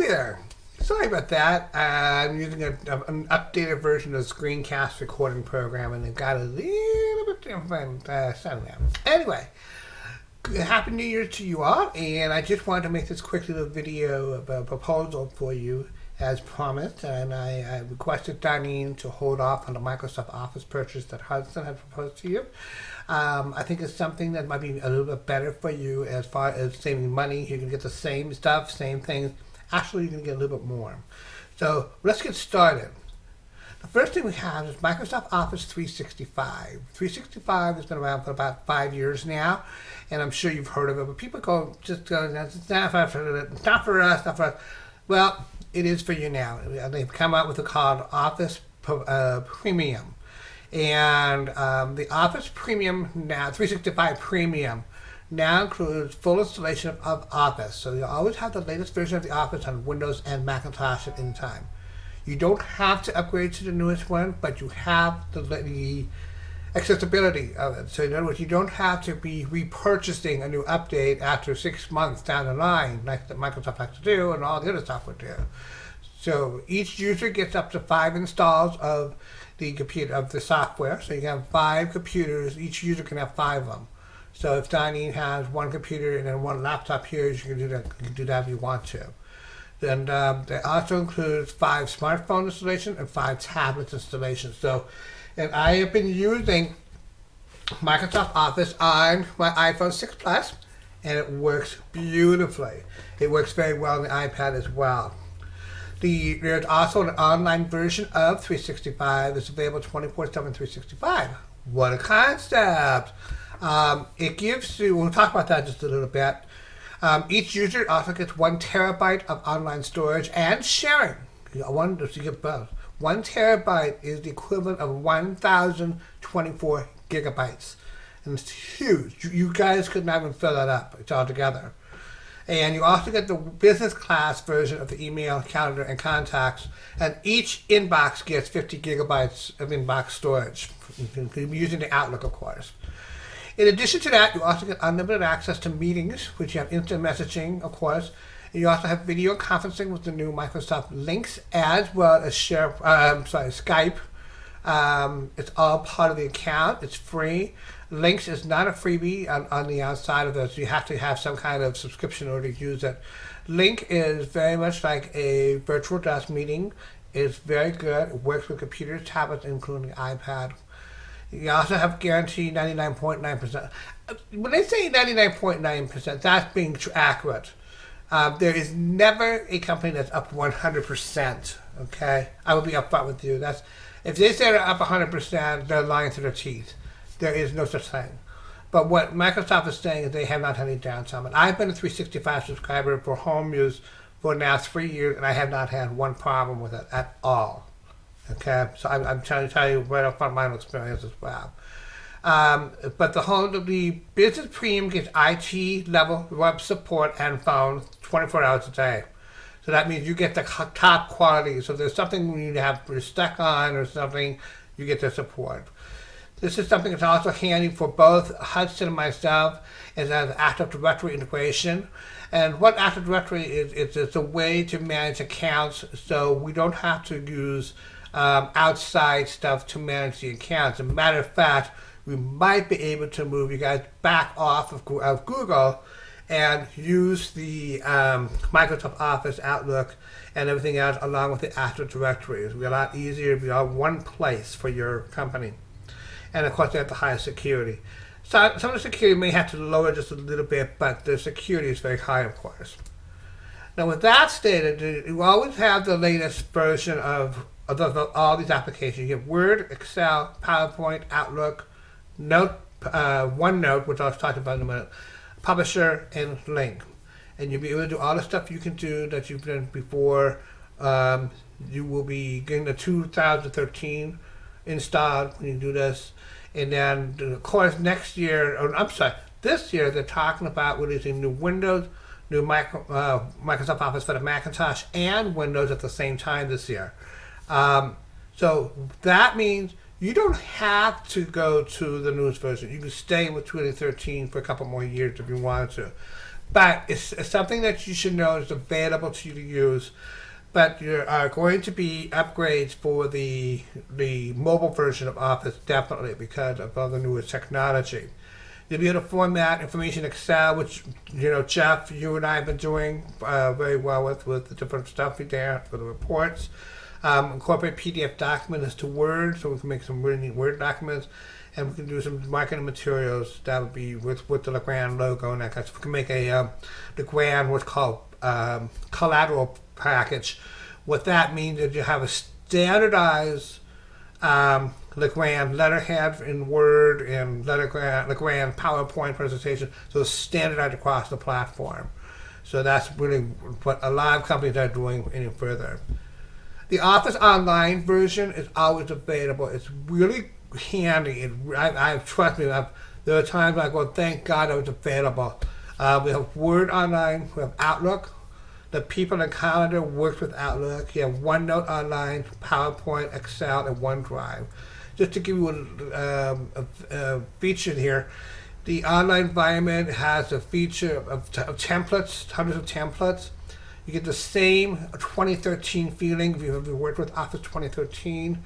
there. Sorry about that. I'm using an updated version of the screencast recording program, and it got a little bit different sound now. Anyway, Happy New Year to you all, and I just wanted to make this quick little video of a proposal for you as promised, and I requested Darlene to hold off on the Microsoft Office purchase that Hudson had proposed to you. I think it's something that might be a little bit better for you as far as saving money. You can get the same stuff, same things. Actually, you're going to get a little bit more. So let's get started. The first thing we have is Microsoft Office 365. 365 has been around for about 5 years now, and I'm sure you've heard of it, but people go, it's not for us, not for us. Well, it is for you now. They've come out with a called Office Premium. And the Office Premium now, 365 Premium, now includes full installation of Office. So you'll always have the latest version of the Office on Windows and Macintosh at any time. You don't have to upgrade to the newest one, but you have the accessibility of it. So in other words, you don't have to be repurchasing a new update after 6 months down the line, like Microsoft has to do and all the other software do. So each user gets up to 5 installs of the computer, of the software. So you can have 5 computers. Each user can have 5 of them. So if Darlene has 1 computer and then 1 laptop here, you can do that. You can do that if you want to. Then it also includes 5 smartphone installations and 5 tablets installations. So, and I have been using Microsoft Office on my iPhone 6 Plus, and it works beautifully. It works very well on the iPad as well. There's also an online version of 365 that's available 24/7 365. What a concept! It gives you, we'll talk about that just a little bit. Each user also gets 1 terabyte of online storage and sharing. You get both. 1 terabyte is the equivalent of 1,024 gigabytes. And it's huge. You guys could not even fill that up. It's all together. And you also get the business class version of the email, calendar, and contacts. And each inbox gets 50 gigabytes of inbox storage, using the Outlook, of course. In addition to that, you also get unlimited access to meetings, which you have instant messaging, of course. And you also have video conferencing with the new Microsoft Links, as well as Skype. It's all part of the account. It's free. Links is not a freebie on the outside of it, so you have to have some kind of subscription in order to use it. Link is very much like a virtual desk meeting. It's very good. It works with computers, tablets, including iPad. You also have guaranteed 99.9%. When they say 99.9%, that's being accurate. There is never a company that's up 100%. Okay, I will be upfront with you. If they say they're up 100%, they're lying to their teeth. There is no such thing. But what Microsoft is saying is they have not had any downtime. And I've been a 365 subscriber for home use for now 3 years, and I have not had one problem with it at all. Okay, so I'm trying to tell you right up front my own experience as well. But the business premium gets IT level web support and phone 24 hours a day. So that means you get the top quality. So if there's something you need to have you're stuck on or something, you get the support. This is something that's also handy for both Hudson and myself, is as Active Directory integration. And what Active Directory is, it's a way to manage accounts, so we don't have to use outside stuff to manage the accounts. As a matter of fact, we might be able to move you guys back off of Google and use the Microsoft Office, Outlook, and everything else along with the Active Directory. It'll be a lot easier if you have one place for your company. And of course, they have the highest security. So some of the security may have to lower just a little bit, but the security is very high, of course. Now, with that stated, you always have the latest version of all these applications. You have Word, Excel, PowerPoint, Outlook, OneNote, which I'll talk about in a minute, Publisher, and Link. And you'll be able to do all the stuff you can do that you've done before. You will be getting the 2013 installed when you do this. And then, of course, this year they're talking about releasing new Windows, new Microsoft Office for the Macintosh, and Windows at the same time this year. So that means you don't have to go to the newest version. You can stay with 2013 for a couple more years if you wanted to. but it's something that you should know is available to you to use. But there are going to be upgrades for the mobile version of Office, definitely, because of all the newest technology. You'll be able to format information in Excel, which, Jeff, you and I have been doing very well with the different stuff there for the reports. Incorporate PDF documents to Word, so we can make some really neat Word documents. And we can do some marketing materials that would be with the Legrand logo and that kind of stuff. We can make a Legrand, what's called collateral package. What that means is you have a standardized Legrand letterhead in Word and Legrand PowerPoint presentation, so it's standardized across the platform. So that's really what a lot of companies are doing any further. The Office Online version is always available. It's really handy. Trust me, there are times I go, thank God it was available. We have Word Online, we have Outlook. The people in Calendar works with Outlook. You have OneNote Online, PowerPoint, Excel, and OneDrive. Just to give you a feature here, the online environment has a feature of templates, hundreds of templates. You get the same 2013 feeling if you've ever worked with Office 2013.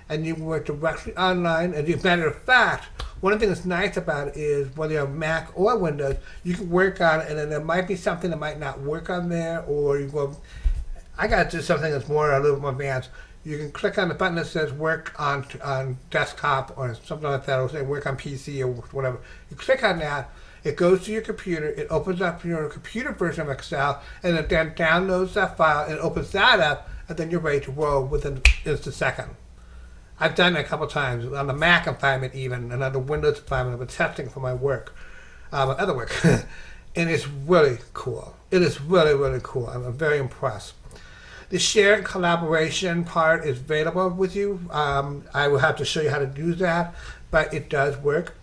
And you can work directly online. As a matter of fact, one of the things that's nice about it is whether you have Mac or Windows, you can work on it, and then there might be something that might not work on there, or you go, I got to do something that's a little more advanced. You can click on the button that says work on desktop or something like that, or say work on PC or whatever. You click on that, it goes to your computer, it opens up your computer version of Excel, and it then downloads that file and opens that up, and then you're ready to roll within just a second. I've done it a couple times on the Mac environment even, and on the Windows environment. I've been testing for my work, other work, and it's really cool. It is really, really cool. I'm very impressed. The shared collaboration part is available with you. I will have to show you how to do that, but it does work.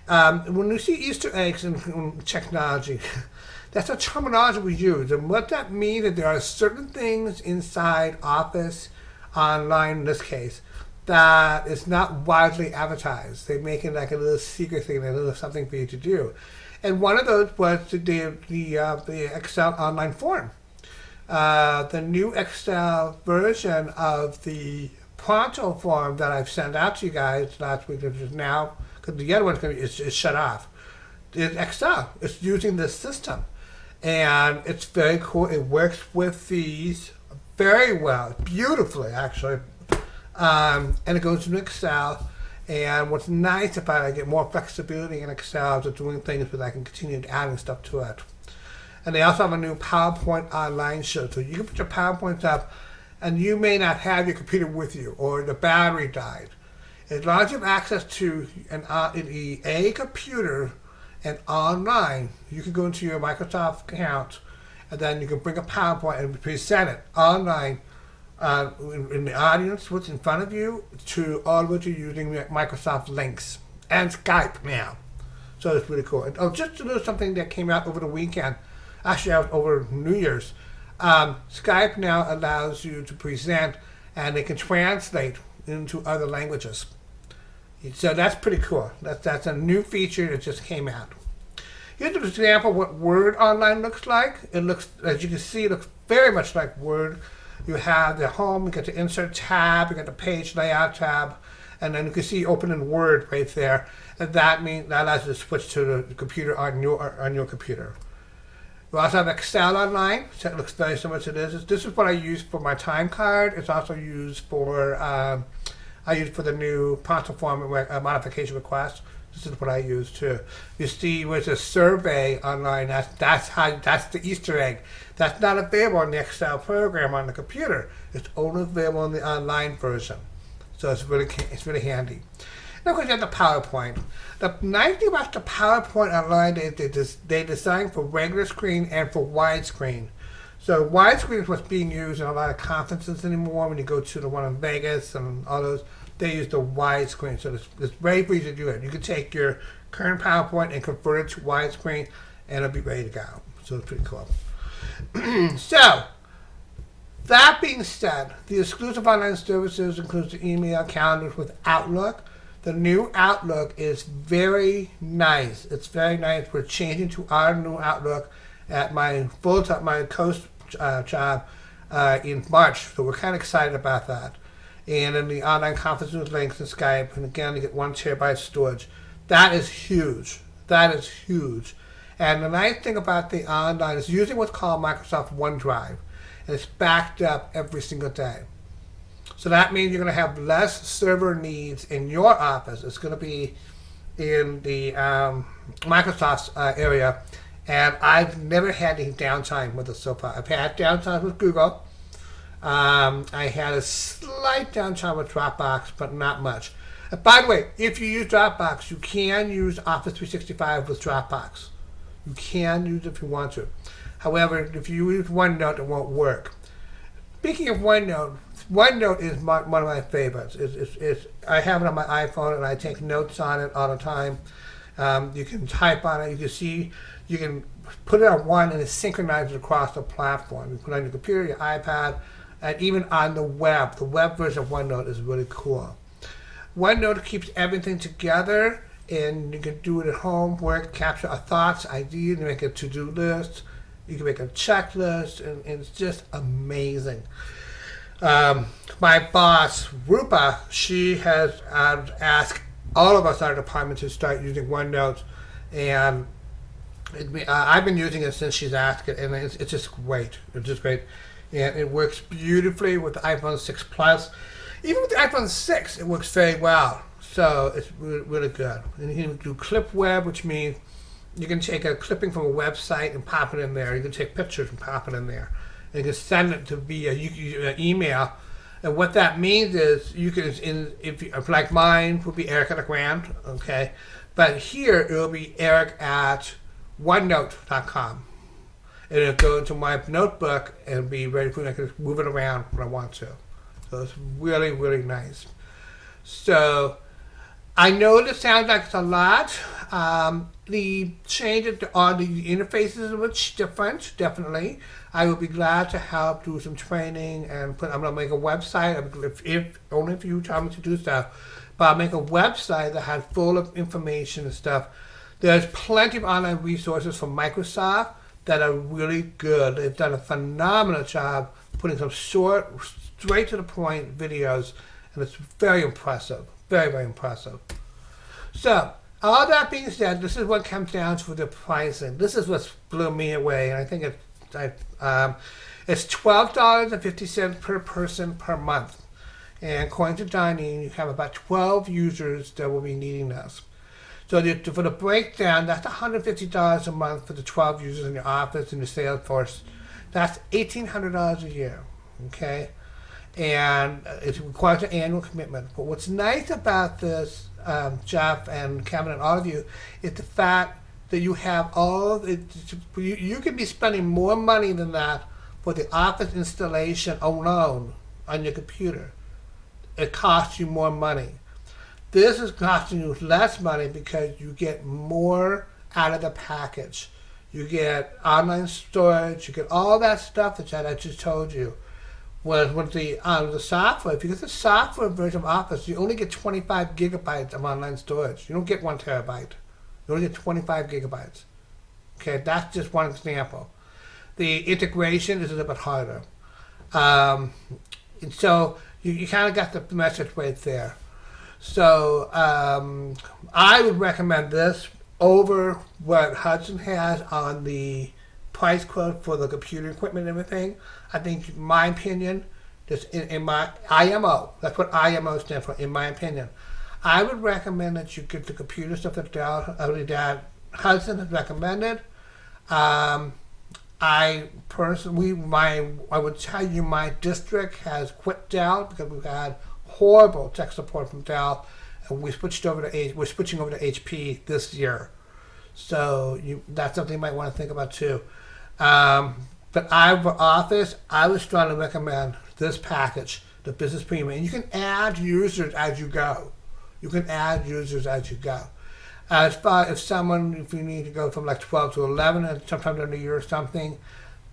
When you see Easter eggs in technology, that's a terminology we use, and what that means is there are certain things inside Office Online, in this case, that is not widely advertised. They make it like a little secret thing, a little something for you to do. And one of those was the Excel online form. The new Excel version of the Pronto form that I've sent out to you guys last week, which is now, because the other one's is shut off. It's Excel. It's using this system. And it's very cool. It works with these very well, beautifully actually. And it goes into Excel. And what's nice about it, I get more flexibility in Excel to doing things, but I can continue adding stuff to it. And they also have a new PowerPoint online show. So you can put your PowerPoints up, and you may not have your computer with you, or the battery died. As long as you have access to a computer and online, you can go into your Microsoft account, and then you can bring a PowerPoint and present it online in the audience, what's in front of you, to all of you using Microsoft Links and Skype now. So it's really cool. And, just to know something that came out over the weekend, actually out over New Year's, Skype now allows you to present, and they can translate into other languages. So that's pretty cool. That's a new feature that just came out. Here's an example of what Word Online looks like. It looks, as you can see, it looks very much like Word. You have the home, you got the insert tab, you got the page layout tab, and then you can see open in Word right there. And that allows you to switch to the computer on your computer. We also have Excel Online, so it looks very similar to this. This is what I use for my time card. It's also used for I use for the new Pronto form modification request. This is what I use too. You see, there's a survey online. That's the Easter egg. That's not available in the Excel program on the computer. It's only available in the online version. So it's really handy. Now, of course, you have the PowerPoint. The nice thing about the PowerPoint online is they designed for regular screen and for widescreen. So widescreen is what's being used in a lot of conferences anymore. When you go to the one in Vegas and all those, they use the widescreen. So it's very easy to do it. You can take your current PowerPoint and convert it to widescreen, and it'll be ready to go. So it's pretty cool. So, that being said, the exclusive online services includes the email calendars with Outlook. The new Outlook is very nice. It's very nice. We're changing to our new Outlook at my full-time, my Coast job in March. So we're kind of excited about that. And in the online conferencing with links and Skype, and again, you get 1 terabyte storage. That is huge. That is huge. And the nice thing about the online is using what's called Microsoft OneDrive. And it's backed up every single day. So that means you're going to have less server needs in your office. It's going to be in the Microsoft's area. And I've never had any downtime with it so far. I've had downtime with Google. I had a slight downtime with Dropbox, but not much. By the way, if you use Dropbox, you can use Office 365 with Dropbox. You can use it if you want to. However, if you use OneNote, it won't work. Speaking of OneNote, OneNote is one of my favorites. I have it on my iPhone, and I take notes on it all the time. You can type on it. You can see. You can put it on one, and it synchronizes across the platform. You put it on your computer, your iPad, and even on the web. The web version of OneNote is really cool. OneNote keeps everything together, and you can do it at home, work, capture thoughts, ideas, make a to-do list. You can make a checklist, and it's just amazing. My boss, Rupa, she has asked all of us in our department to start using OneNote, and I've been using it since she's asked it, and it's just great. It's just great. And it works beautifully with the iPhone 6 Plus. Even with the iPhone 6, it works very well. So it's really good. And you can do Clip Web, which means you can take a clipping from a website and pop it in there. You can take pictures and pop it in there. And you can send it to via email. And what that means is you can, if like mine would be Eric at Grand, okay? But here it will be Eric at OneNote.com. And it'll go into my notebook and be ready for me. I can move it around when I want to. So it's really, really nice. So I know this sounds like it's a lot. The changes on the interfaces are much different, definitely. I will be glad to help do some training and I'm going to make a website, only if you tell me to do so. But I'll make a website that has full of information and stuff. There's plenty of online resources from Microsoft that are really good. They've done a phenomenal job putting some short, straight to the point videos, and it's very impressive. Very, very impressive. So, all that being said, this is what comes down to the pricing. This is what blew me away, and I think it's $12.50 per person per month. And according to Dining, you have about 12 users that will be needing this. So for the breakdown, that's $150 a month for the 12 users in your office and your sales force. That's $1,800 a year, okay? And it requires an annual commitment. But what's nice about this, Jeff and Kevin and all of you, is the fact that you have you can be spending more money than that for the office installation alone on your computer. It costs you more money. This is costing you less money because you get more out of the package. You get online storage, you get all that stuff that I just told you. Whereas with the software, if you get the software version of Office, you only get 25 gigabytes of online storage. You don't get 1 terabyte. You only get 25 gigabytes. Okay, that's just one example. The integration is a little bit harder. And so you kind of got the message right there. So I would recommend this over what Hudson has on the price quote for the computer equipment and everything. I think, in my opinion, just in my IMO, that's what IMO stands for, in my opinion. I would recommend that you get the computer stuff that Hudson has recommended. I would tell you my district has quit Dell because we've had horrible tech support from Dell, and we're switching over to HP this year. So that's something you might want to think about too. But for Office, I would strongly recommend this package, the Business Premium. And you can add users as you go. As far as if you need to go from like 12 to 11, and sometime during the year or something,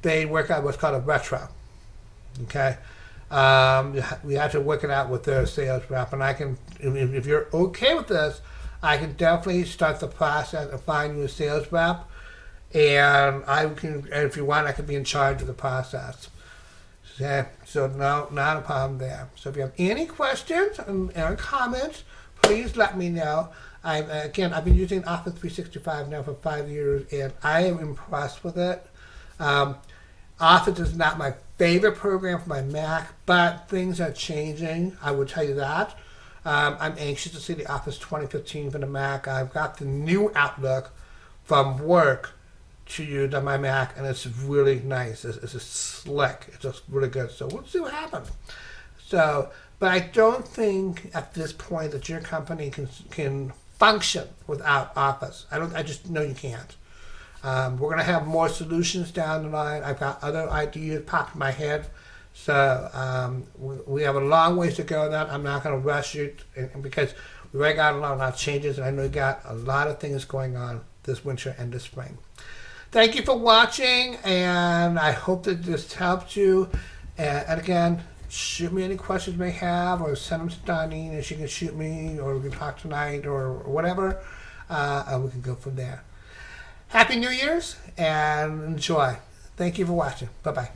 they work out what's called a retro. Okay? We have to work it out with their sales rep, and I can, if you're okay with this, I can definitely start the process of finding you a sales rep, and and if you want, I can be in charge of the process. Yeah, so no, not a problem there. So if you have any questions or comments, please let me know. I've been using Office 365 now for 5 years, and I am impressed with it. Office is not my favorite program for my Mac, but things are changing. I will tell you that. I'm anxious to see the Office 2015 for the Mac. I've got the new Outlook from work to use on my Mac, and it's really nice. It's just slick. It's just really good. So we'll see what happens. So, but I don't think at this point that your company can function without Office. I just know you can't. We're going to have more solutions down the line. I've got other ideas pop in my head. So we have a long ways to go on that. I'm not going to rush it because we already got a lot of changes, and I know we got a lot of things going on this winter and this spring. Thank you for watching, and I hope that this helped you. And again, shoot me any questions you may have, or send them to Donnie, and she can shoot me, or we can talk tonight, or whatever, and we can go from there. Happy New Year's, and enjoy. Thank you for watching. Bye-bye.